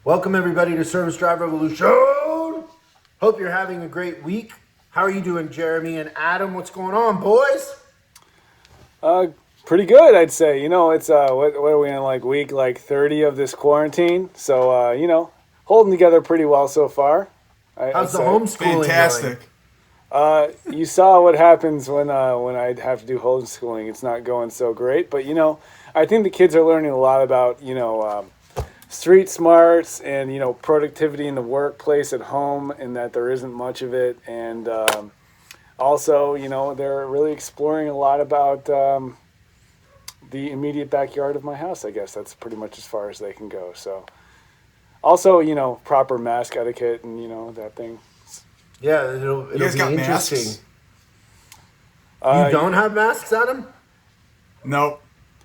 Welcome everybody to Service Drive Revolution. Hope you're having a great week. How are you doing, Jeremy and Adam? What's going on, boys? Pretty good, I'd say. It's what are we in, like week 30 of this quarantine? So holding together pretty well so far. I'd How's the say. homeschooling going? Fantastic. You saw what happens when I'd have to do homeschooling. It's not going so great, but I think the kids are learning a lot about street smarts and productivity in the workplace at home, and that there isn't much of it, and also they're really exploring a lot about the immediate backyard of my house. I guess that's pretty much as far as they can go. So also proper mask etiquette and that thing. Yeah, it'll guys be got interesting. masks? You don't have masks, Adam? Nope.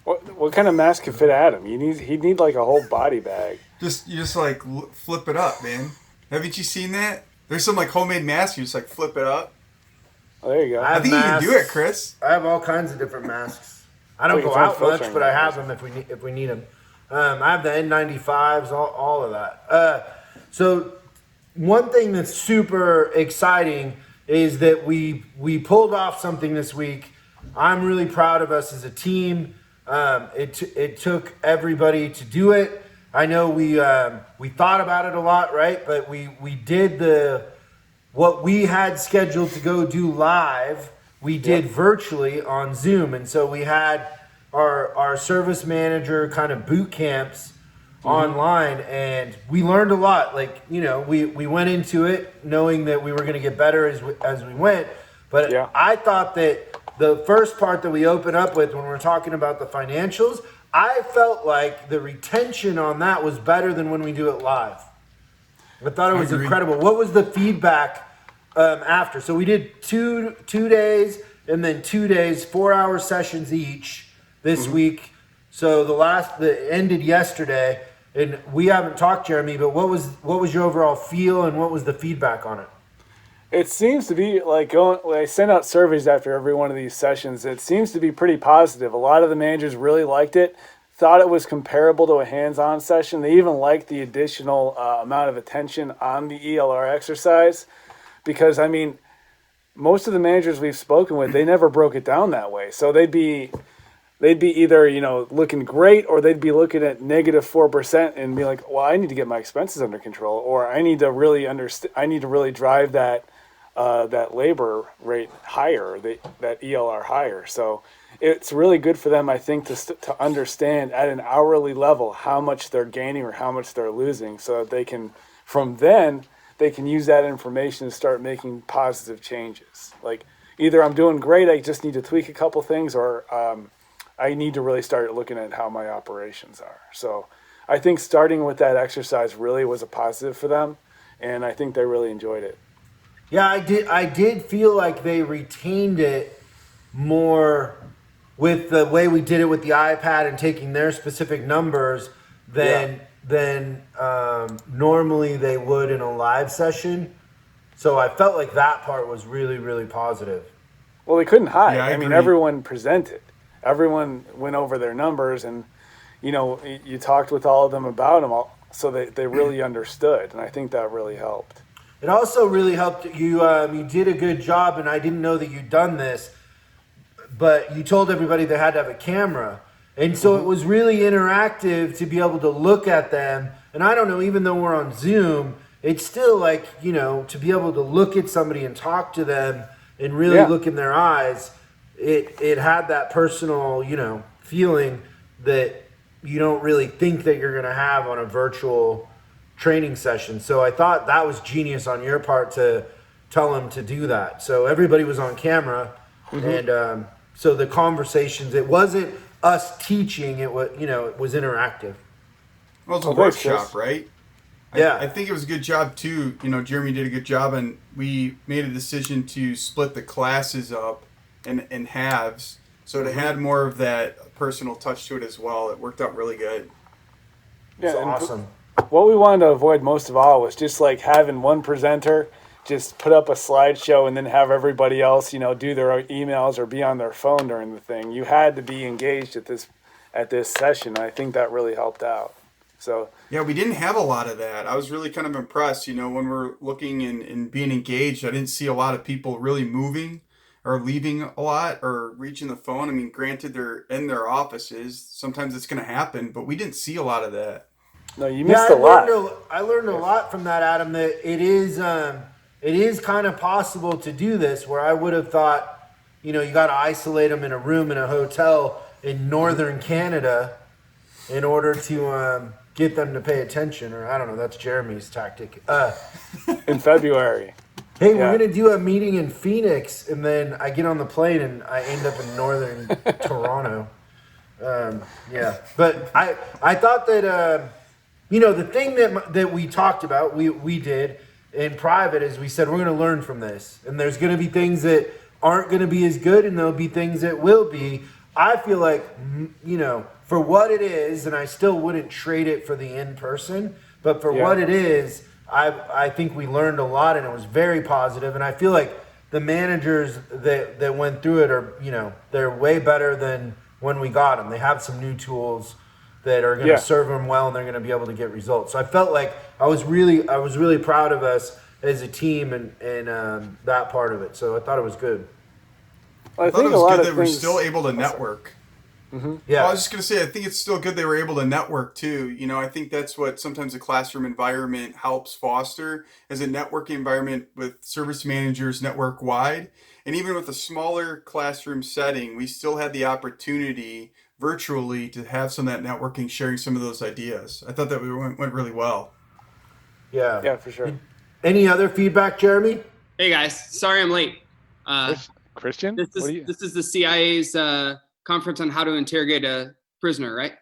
What kind of mask could fit Adam? He'd need like a whole body bag. You just like flip it up, man. Haven't you seen that? There's some like homemade masks. You just like flip it up. Oh, there you go. I think you can do it, Chris. I have all kinds of different masks. I don't Wait, go it's out much, filtering but I that, have them if we need them. I have the N95s, all of that. So one thing that's super exciting is that we pulled off something this week. I'm really proud of us as a team. It took everybody to do it. I know we thought about it a lot, right? But we did what we had scheduled to go do live. We did virtually on Zoom, and so we had our service manager kind of boot camps online, and we learned a lot. Like we went into it knowing that we were going to get better as we went. But Yeah. I thought that the first part that we open up with when we're talking about the financials, I felt like the retention on that was better than when we do it live. I thought it was agree. incredible. What was the feedback after? So we did two days and then 2 days, 4-hour sessions each this week. So the ended yesterday, and we haven't talked, Jeremy. But what was your overall feel, and what was the feedback on it? It seems to be like when I send out surveys after every one of these sessions. It seems to be pretty positive. A lot of the managers really liked it, thought it was comparable to a hands-on session. They even liked the additional amount of attention on the ELR exercise, because most of the managers we've spoken with, they never broke it down that way. So they'd be either looking great, or they'd be looking at -4% and be like, well, I need to get my expenses under control, or I need to really drive that labor rate higher, that ELR higher. So it's really good for them, I think, to understand at an hourly level how much they're gaining or how much they're losing, so that they can, from then, they can use that information to start making positive changes. Like, either I'm doing great, I just need to tweak a couple things, or I need to really start looking at how my operations are. So I think starting with that exercise really was a positive for them, and I think they really enjoyed it. Yeah, I did feel like they retained it more with the way we did it with the iPad and taking their specific numbers than normally they would in a live session. So I felt like that part was really, really positive. Well, they couldn't hide. Yeah, I agree. Everyone presented. Everyone went over their numbers, and you talked with all of them about them, so they really understood, and I think that really helped. It also really helped you. You did a good job, and I didn't know that you'd done this, but you told everybody they had to have a camera. And so it was really interactive to be able to look at them. And I don't know, even though we're on Zoom, it's still like, to be able to look at somebody and talk to them and really look in their eyes, it had that personal, feeling that you don't really think that you're going to have on a virtual training session. So I thought that was genius on your part to tell them to do that. So everybody was on camera, and so the conversations, it wasn't us teaching, it was it was interactive. Well, it's a Oh, thanks, workshop, Chris. right? Yeah. I think it was a good job too. Jeremy did a good job, and we made a decision to split the classes up in halves, so it had more of that personal touch to it as well. It worked out really good. Yeah, It's and awesome. what we wanted to avoid most of all was just like having one presenter just put up a slideshow and then have everybody else, do their emails or be on their phone during the thing. You had to be engaged at this session. I think that really helped out. So Yeah, we didn't have a lot of that. I was really kind of impressed. When we're looking and being engaged, I didn't see a lot of people really moving or leaving a lot or reaching the phone. I mean, granted, they're in their offices. Sometimes it's going to happen, but we didn't see a lot of that. no, you Yeah, missed a lot. I learned a lot from that, Adam. That it is kind of possible to do this. Where I would have thought, you got to isolate them in a room in a hotel in northern Canada in order to get them to pay attention. Or I don't know. That's Jeremy's tactic. In February. Hey, Yeah. we're gonna do a meeting in Phoenix, and then I get on the plane and I end up in northern Toronto. Yeah, but I thought that the thing that we talked about, we did in private is we said we're going to learn from this, and there's going to be things that aren't going to be as good, and there'll be things that will be. I feel like for what it is, and I still wouldn't trade it for the in person, but for what it is, I think we learned a lot, and it was very positive, and I feel like the managers that went through it are they're way better than when we got them. They have some new tools that are going to serve them well, and they're going to be able to get results. So I felt like I was really proud of us as a team and that part of it. So I thought it was good. Well, I thought it was good that we're things, still able to network. Mm-hmm. Yeah, Well, I was just going to say, I think it's still good they were able to network too. I think that's what sometimes a classroom environment helps foster is a networking environment with service managers network wide. And even with a smaller classroom setting, we still had the opportunity virtually to have some of that networking, sharing some of those ideas. I thought that went really well. yeah, for sure. Any other feedback, Jeremy? Hey guys, sorry I'm late. Christian, This is the CIA's conference on how to interrogate a prisoner, right?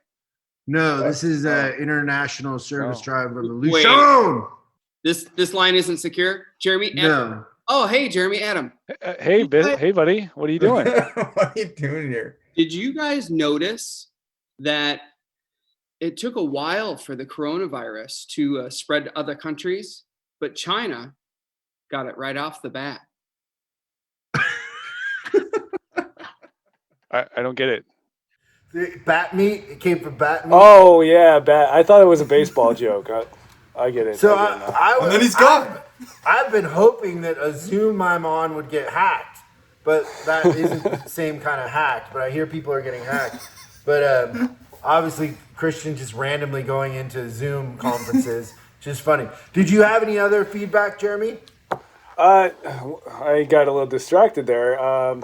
No, this is International Service Drive Revolution. This line isn't secure, Jeremy. Adam. No. Oh, hey, Jeremy, Adam. Hey, buddy, what are you doing? What are you doing here? Did you guys notice that it took a while for the coronavirus to spread to other countries, but China got it right off the bat? I don't get it. Bat meat? It came from bat meat? Oh yeah, bat. I thought it was a baseball joke. I get it. So And then he's gone. I've been hoping that a Zoom I'm on would get hacked, but that isn't the same kind of hacked. But I hear people are getting hacked. But obviously, Christian just randomly going into Zoom conferences, just funny. Did you have any other feedback, Jeremy? I got a little distracted there.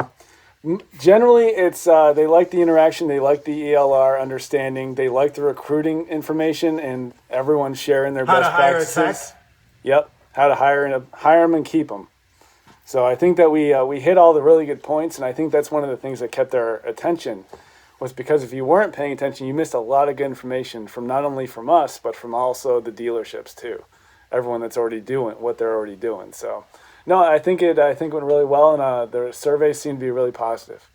Generally, it's they like the interaction, they like the ELR understanding, they like the recruiting information, and everyone sharing their best practices. How to hire a tech? Yep, how to hire them and keep them. So I think that we hit all the really good points, and I think that's one of the things that kept our attention was because if you weren't paying attention, you missed a lot of good information from not only from us, but from also the dealerships too. Everyone that's already doing what they're already doing. So. No, I think it went really well, and the surveys seem to be really positive.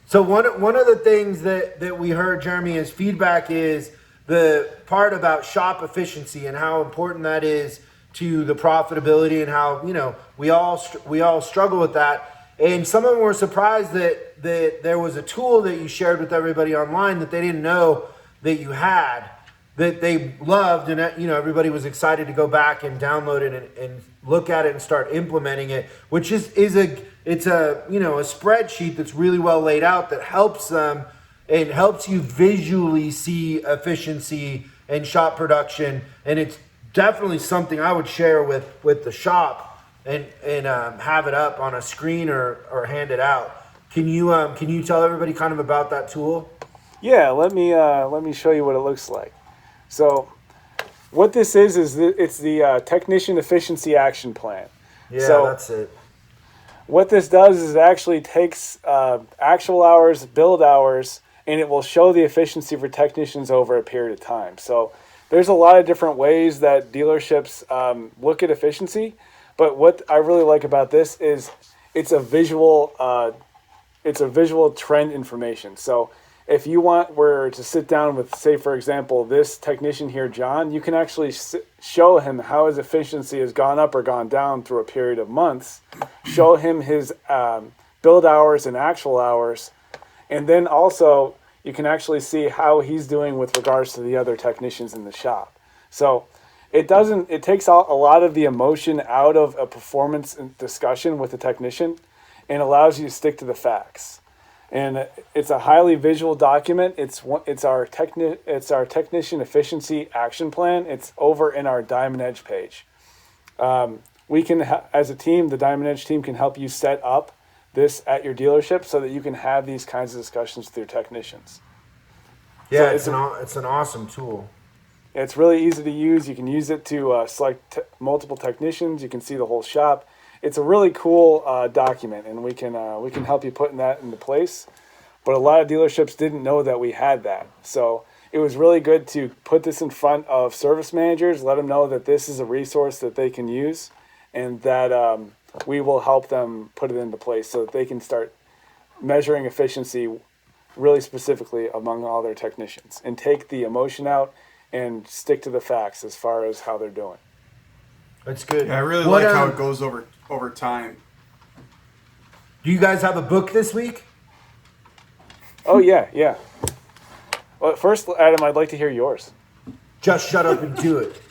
So one of the things that we heard, Jeremy, as feedback is the part about shop efficiency and how important that is to the profitability and how we all struggle with that. And some of them were surprised that there was a tool that you shared with everybody online that they didn't know that you had, that they loved, and everybody was excited to go back and download it and look at it and start implementing it, which is a spreadsheet that's really well laid out that helps them and helps you visually see efficiency and shop production, and it's definitely something I would share with the shop and have it up on a screen or hand it out. Can you tell everybody kind of about that tool? Yeah, let me show you what it looks like. So what this is it's the Technician Efficiency Action Plan. Yeah, so that's it. What this does is it actually takes actual hours, billed hours, and it will show the efficiency for technicians over a period of time. So there's a lot of different ways that dealerships look at efficiency, but what I really like about this is it's a visual trend information. So if you were to sit down with, say, for example, this technician here, John, you can actually show him how his efficiency has gone up or gone down through a period of months, show him his billed hours and actual hours, and then also you can actually see how he's doing with regards to the other technicians in the shop. So it takes a lot of the emotion out of a performance discussion with the technician and allows you to stick to the facts. And it's a highly visual document. It's our technician efficiency action plan. It's over in our Diamond Edge page. We can, as a team, the Diamond Edge team can help you set up this at your dealership so that you can have these kinds of discussions with your technicians. Yeah, So it's an awesome tool. it's really easy to use. You can use it to select multiple technicians. You can see the whole shop. It's a really cool document, and we can help you putting that into place. But a lot of dealerships didn't know that we had that. So it was really good to put this in front of service managers, let them know that this is a resource that they can use, and that we will help them put it into place so that they can start measuring efficiency really specifically among all their technicians and take the emotion out and stick to the facts as far as how they're doing. That's good. Yeah, I really like how it goes over time. Do you guys have a book this week? Oh, yeah. Well, first, Adam, I'd like to hear yours. Just shut up and do it.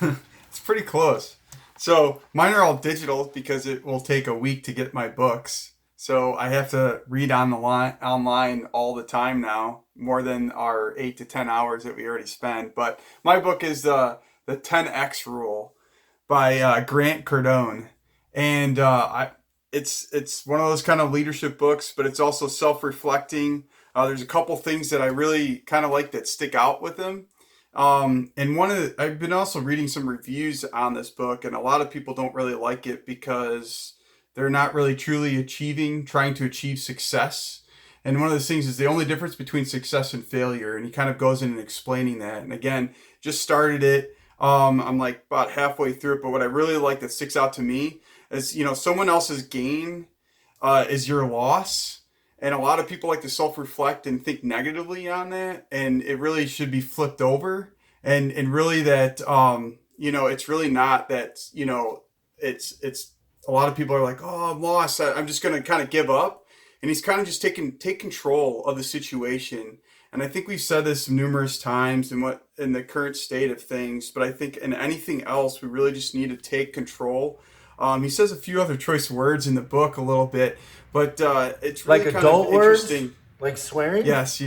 It's pretty close. So mine are all digital because it will take a week to get my books. So I have to read online all the time now, more than our 8 to 10 hours that we already spend. But my book is the 10X Rule by Grant Cardone, and it's one of those kind of leadership books, but it's also self-reflecting. There's a couple things that I really kind of like that stick out with him. And I've been also reading some reviews on this book, and a lot of people don't really like it because they're not really truly trying to achieve success. And one of those things is the only difference between success and failure. And he kind of goes in and explaining that. And again, just started it. I'm like about halfway through it, but what I really like that sticks out to me is, someone else's gain is your loss. And a lot of people like to self-reflect and think negatively on that. And it really should be flipped over. And really that, it's really not that, it's a lot of people are like, oh, I'm lost. I'm just going to kind of give up. And he's kind of just take control of the situation. And I think we've said this numerous times in the current state of things, but I think in anything else, we really just need to take control. He says a few other choice words in the book a little bit, but it's really like kind adult of words, interesting. like swearing. Yes,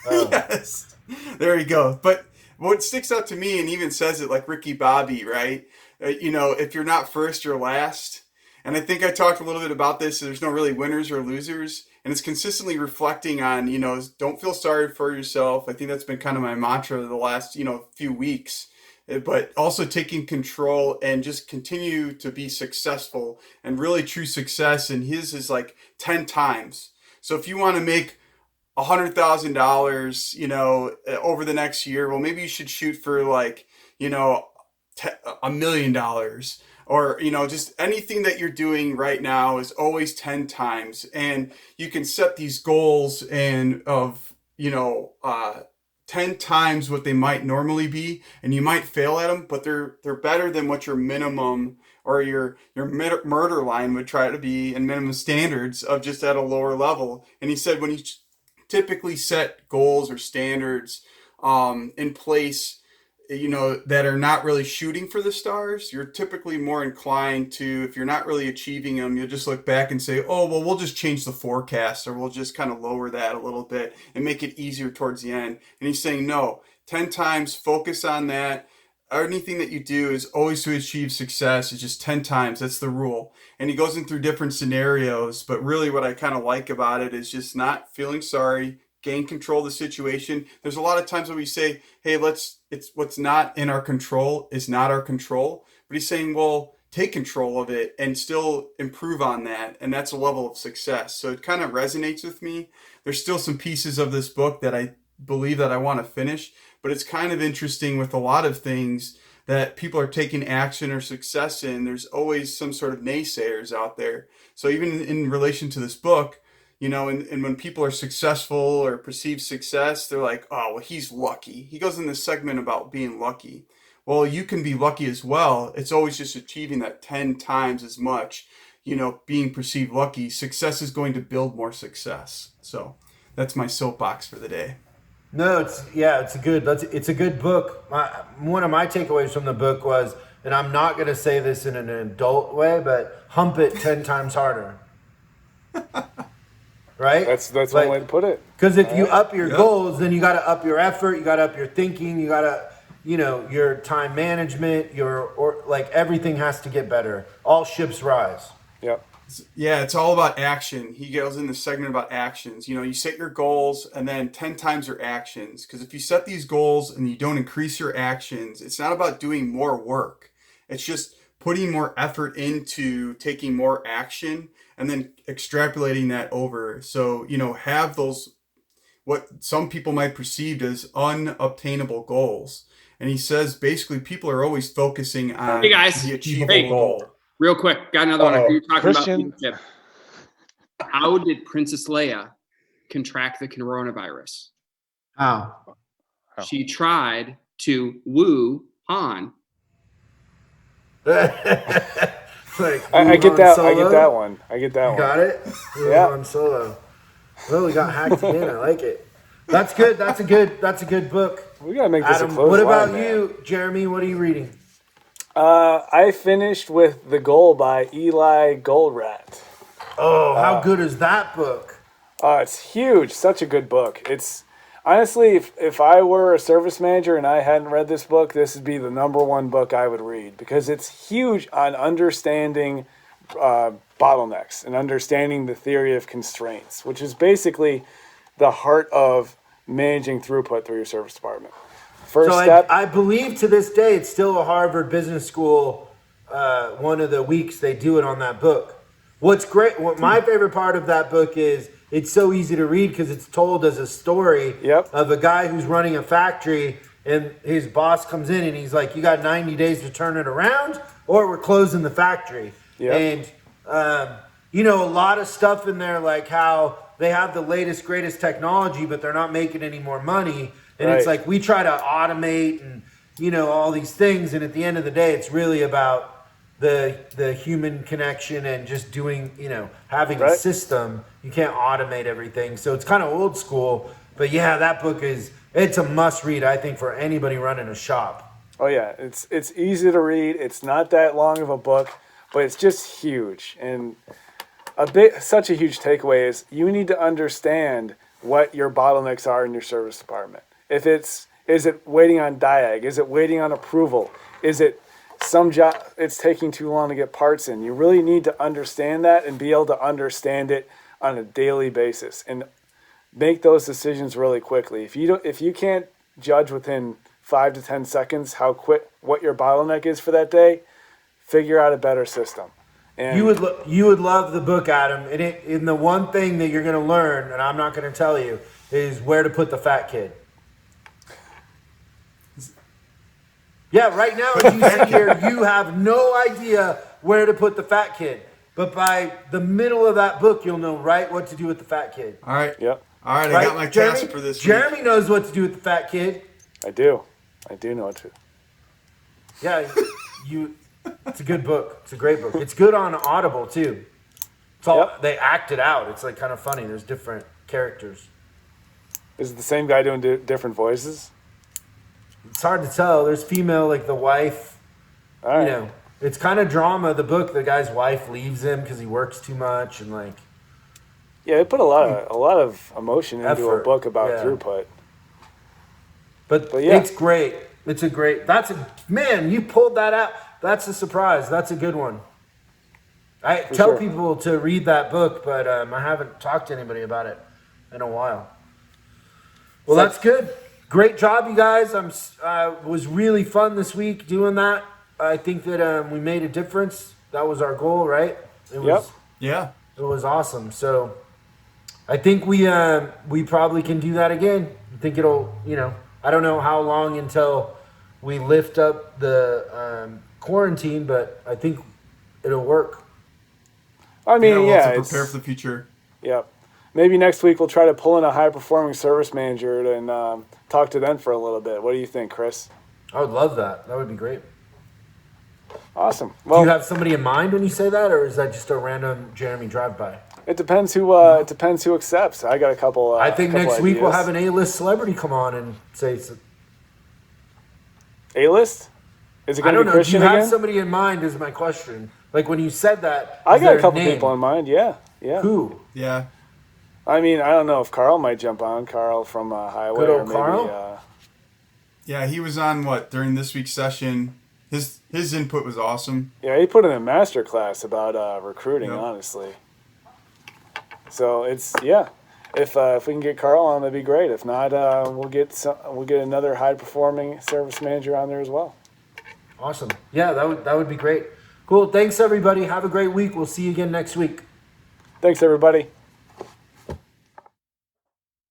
yes. There you go. But what sticks out to me, and even says it like Ricky Bobby, right? If you're not first, you're last. And I think I talked a little bit about this. There's no really winners or losers. And it's consistently reflecting on, don't feel sorry for yourself. I think that's been kind of my mantra the last, few weeks. But also taking control and just continue to be successful, and really true success. And his is like 10 times. So if you want to make $100,000, over the next year, well, maybe you should shoot for like, $1 million. Or, just anything that you're doing right now is always 10 times. And you can set these goals of 10 times what they might normally be. And you might fail at them, but they're better than what your minimum or your murder line would try to be, and minimum standards of just at a lower level. And he said when you typically set goals or standards in place, that are not really shooting for the stars, you're typically more inclined to, if you're not really achieving them, you'll just look back and say, oh, well, we'll just change the forecast, or we'll just kind of lower that a little bit and make it easier towards the end. And he's saying, no, 10 times, focus on that. Anything that you do is always to achieve success. It's just 10 times. That's the rule. And he goes in through different scenarios, but really what I kind of like about it is just not feeling sorry, gain control of the situation. There's a lot of times when we say, hey, it's what's not in our control is not our control. But he's saying, well, take control of it and still improve on that. And that's a level of success. So it kind of resonates with me. There's still some pieces of this book that I believe that I want to finish, but it's kind of interesting with a lot of things that people are taking action or success in. There's always some sort of naysayers out there. So even in relation to this book, and when people are successful or perceive success, they're like, oh, well, he's lucky. He goes in this segment about being lucky. Well, you can be lucky as well. It's always just achieving that 10 times as much, being perceived lucky. Success is going to build more success. So that's my soapbox for the day. No, it's a good book. One of my takeaways from the book was, and I'm not going to say this in an adult way, but hump it 10 times harder. Right? That's like, one way to put it. Because if you up your goals, then you got to up your effort, you got to up your thinking, you got to, your time management, everything has to get better. All ships rise. Yep. Yeah, it's all about action. He goes in the segment about actions. You set your goals and then 10 times your actions. Because if you set these goals and you don't increase your actions, it's not about doing more work. It's just putting more effort into taking more action and then extrapolating that over. So, have those, what some people might perceive as unobtainable goals. And he says basically people are always focusing on Hey guys. the achievable goal. Real quick, got another one. You're talking Christian. about leadership. How did Princess Leia contract the coronavirus? How? She tried to woo Han. I get that. I get that one. You got it? Yeah. Han Solo. Well, we got hacked again. I like it. That's good. That's a good book. We gotta make this Adam, a close what about line, you, Jeremy? What are you reading? I finished with The Goal by Eli Goldratt. Oh, how good is that book? It's huge. Such a good book. It's honestly, if I were a service manager and I hadn't read this book, this would be the number one book I would read because it's huge on understanding bottlenecks and understanding the theory of constraints, which is basically the heart of managing throughput through your service department. First step. I believe to this day it's still a Harvard Business School. One of the weeks they do it on that book. What's great, what my favorite part of that book is, it's so easy to read because it's told as a story of a guy who's running a factory and his boss comes in and he's like, you got 90 days to turn it around or we're closing the factory. And, a lot of stuff in there, like how they have the latest, greatest technology, but they're not making any more money. And it's like we try to automate and, all these things. And at the end of the day, it's really about the human connection and just doing, having a system. You can't automate everything. So it's kind of old school. But yeah, that book it's a must read, I think, for anybody running a shop. Oh yeah, it's easy to read. It's not that long of a book, but it's just huge. And such a huge takeaway is you need to understand what your bottlenecks are in your service department. Is it waiting on diag? Is it waiting on approval? Is it some job it's taking too long to get parts in? You really need to understand that and be able to understand it on a daily basis and make those decisions really quickly. If you can't judge within 5 to 10 seconds what your bottleneck is for that day, figure out a better system. And you would love the book, Adam. And the one thing that you're going to learn, and I'm not going to tell you, is where to put the fat kid. Yeah, right now as you sit here, you have no idea where to put the fat kid. But by the middle of that book, you'll know right what to do with the fat kid. All right. Yep. All right, Right? I got my task for this week. Jeremy knows what to do with the fat kid. I do know what to. Yeah, it's a good book. It's a great book. It's good on Audible too. It's all they act it out. It's like kind of funny. There's different characters. Is it the same guy doing different voices? It's hard to tell. There's female, like the wife. All right. It's kind of drama. The book, the guy's wife leaves him because he works too much and like. Yeah, they put a lot of emotion into a Effort, book about yeah. throughput. But yeah. It's great. Man, you pulled that out. That's a surprise. That's a good one. I tell people to read that book, but I haven't talked to anybody about it in a while. Well, that's good. Great job, you guys. Was really fun this week doing that. I think that we made a difference. That was our goal, right? It was, Yeah. It was awesome. So I think we probably can do that again. I think it'll, I don't know how long until we lift up the quarantine, but I think it'll work. I mean, To prepare for the future. Yep. Maybe next week we'll try to pull in a high-performing service manager and talk to them for a little bit. What do you think, Chris? I would love that. That would be great. Awesome. Do Well, you have somebody in mind when you say that, or is that just a random Jeremy drive-by? It depends who accepts. I got a couple. I think couple next week we'll ideas. have an A-list celebrity come on and say. A-list. Is it I going to don't be know. Do Christian you have again? somebody in mind? Is my question. Like when you said that, I is got there a couple name? people in mind. Yeah. Who? Yeah. I mean, I don't know if Carl might jump on. Carl from Highway. Good old or maybe, Carl? Yeah, he was on during this week's session. His input was awesome. Yeah, he put in a master class about recruiting, Yep. honestly. So it's If we can get Carl on, that'd be great. If not, we'll get another high performing service manager on there as well. Awesome. Yeah, that would be great. Cool. Thanks everybody. Have a great week. We'll see you again next week. Thanks, everybody.